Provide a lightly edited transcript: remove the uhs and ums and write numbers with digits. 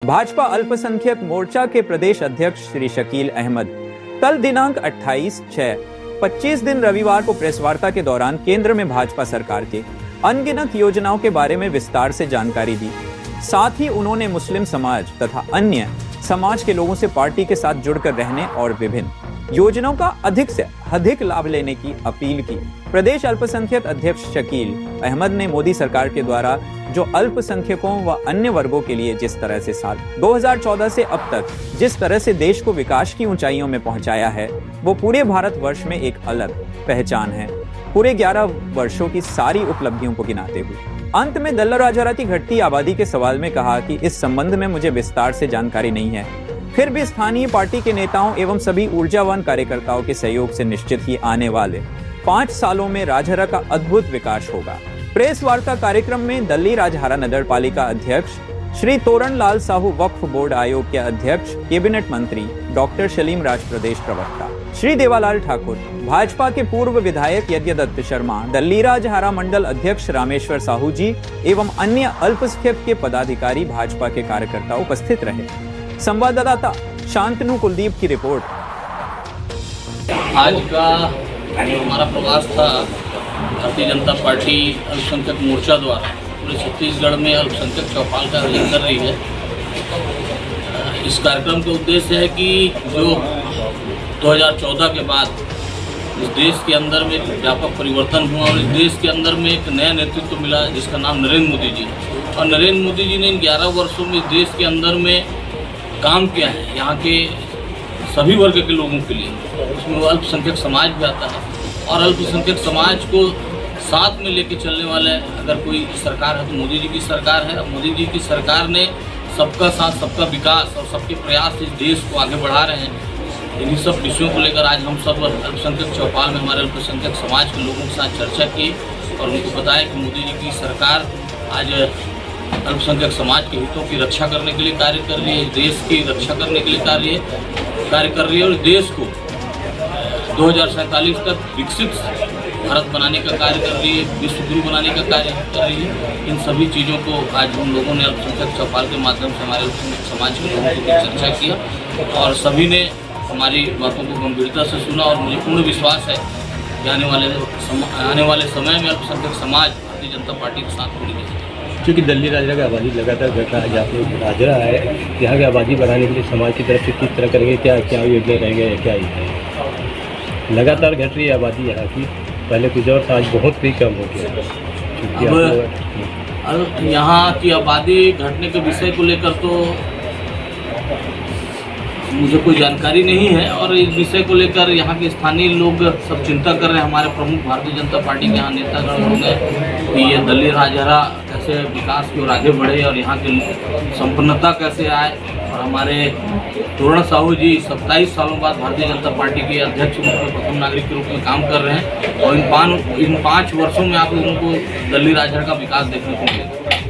भाजपा अल्पसंख्यक मोर्चा के प्रदेश अध्यक्ष श्री शकील अहमद कल दिनांक 28/6/25 दिन रविवार को प्रेस वार्ता के दौरान केंद्र में भाजपा सरकार के अनगिनत योजनाओं के बारे में विस्तार से जानकारी दी। साथ ही उन्होंने मुस्लिम समाज तथा अन्य समाज के लोगों से पार्टी के साथ जुड़कर रहने और विभिन्न योजनाओं का अधिक से अधिक लाभ लेने की अपील की। प्रदेश अल्पसंख्यक अध्यक्ष शकील अहमद ने मोदी सरकार के द्वारा जो अल्पसंख्यकों व अन्य वर्गों के लिए जिस तरह से साल 2014 से अब तक जिस तरह से देश को विकास की ऊंचाइयों में पहुंचाया है, वो पूरे भारतवर्ष में एक अलग पहचान है। पूरे 11 वर्षों की सारी उपलब्धियों को गिनाते हुए अंत में दल्ला राजहरा की घटती आबादी के सवाल में कहा कि इस संबंध में मुझे विस्तार से जानकारी नहीं है, फिर भी स्थानीय पार्टी के नेताओं एवं सभी ऊर्जावान कार्यकर्ताओं के सहयोग से निश्चित ही आने वाले 5 सालों में राजहरा का अद्भुत विकास होगा। प्रेस वार्ता कार्यक्रम में दल्ली राजहरा नगर पालिका अध्यक्ष श्री तोरण लाल साहू, वक्फ बोर्ड आयोग के अध्यक्ष, कैबिनेट मंत्री डॉक्टर सलीम राज प्रदेश प्रवक्ता श्री देवालाल ठाकुर, भाजपा के पूर्व विधायक यज्ञदत्त शर्मा, दल्ली राजहरा मंडल अध्यक्ष रामेश्वर साहू जी एवं अन्य अल्पसंख्यक के पदाधिकारी भाजपा के कार्यकर्ता उपस्थित रहे। संवाददाता शांतनु कुलदीप की रिपोर्ट। आज का जो हमारा प्रवास था भारतीय जनता पार्टी अल्पसंख्यक मोर्चा द्वारा पूरे छत्तीसगढ़ में अल्पसंख्यक चौपाल का आयोजन कर रही है। इस कार्यक्रम का उद्देश्य है कि जो 2014 के बाद इस देश के अंदर में एक व्यापक परिवर्तन हुआ और इस देश के अंदर में एक नया नेतृत्व मिला जिसका नाम नरेंद्र मोदी जी, और नरेंद्र मोदी जी ने इन 11 वर्षों में इस देश के अंदर में काम किया है यहाँ के सभी वर्ग के लोगों के लिए। उसमें अल्पसंख्यक समाज भी आता है और अल्पसंख्यक समाज को साथ में लेके चलने वाले अगर कोई सरकार है तो मोदी जी की सरकार है। मोदी जी की सरकार ने सबका साथ सबका विकास और सबके प्रयास इस देश को आगे बढ़ा रहे हैं। इन्हीं सब विषयों को लेकर आज हम सब अल्पसंख्यक चौपाल में हमारे अल्पसंख्यक समाज के लोगों के साथ चर्चा की और उनको बताया कि मोदी जी की सरकार आज अल्पसंख्यक समाज के हितों की रक्षा करने के लिए कार्य कर रही है, देश की रक्षा करने के लिए कार्य कर रही है और देश को 2047 तक विकसित भारत बनाने का कार्य कर रही है, विश्व गुरु बनाने का कार्य कर रही है। इन सभी चीज़ों को आज हम लोगों ने अल्पसंख्यक चौपाल के माध्यम से हमारे अल्पसंख्यक समाज के लोगों के बीच चर्चा किया और सभी ने हमारी बातों को गंभीरता से सुना और मुझे पूर्ण विश्वास है कि आने वाले समय में अल्पसंख्यक समाज भारतीय जनता पार्टी के साथ जुड़ी है। क्योंकि दल्ली राजहरा की आबादी लगातार घट रहा है, जहाँ राजहरा है यहाँ की आबादी बढ़ाने के लिए समाज की तरफ से किस तरह करेंगे, क्या क्या योजना रहेंगे या क्या लगातार घट रही है आबादी यहाँ की, पहले कुछ और था आज बहुत ही कम हो गया। अब यहाँ की आबादी घटने के विषय को लेकर तो मुझे कोई जानकारी नहीं है और इस विषय को लेकर यहाँ के स्थानीय लोग सब चिंता कर रहे हैं। हमारे प्रमुख भारतीय जनता पार्टी के यहाँ नेतागण लोग हैं कि ये दल्ली राजहरा कैसे विकास की ओर आगे बढ़े और यहाँ की संपन्नता कैसे आए। और हमारे तोरण साहू जी 27 सालों बाद भारतीय जनता पार्टी के अध्यक्ष प्रथम नागरिक के रूप में काम कर रहे हैं और इन 5 वर्षों में आप लोगों को दल्ली राजहरा का विकास देखने को मिलेगा।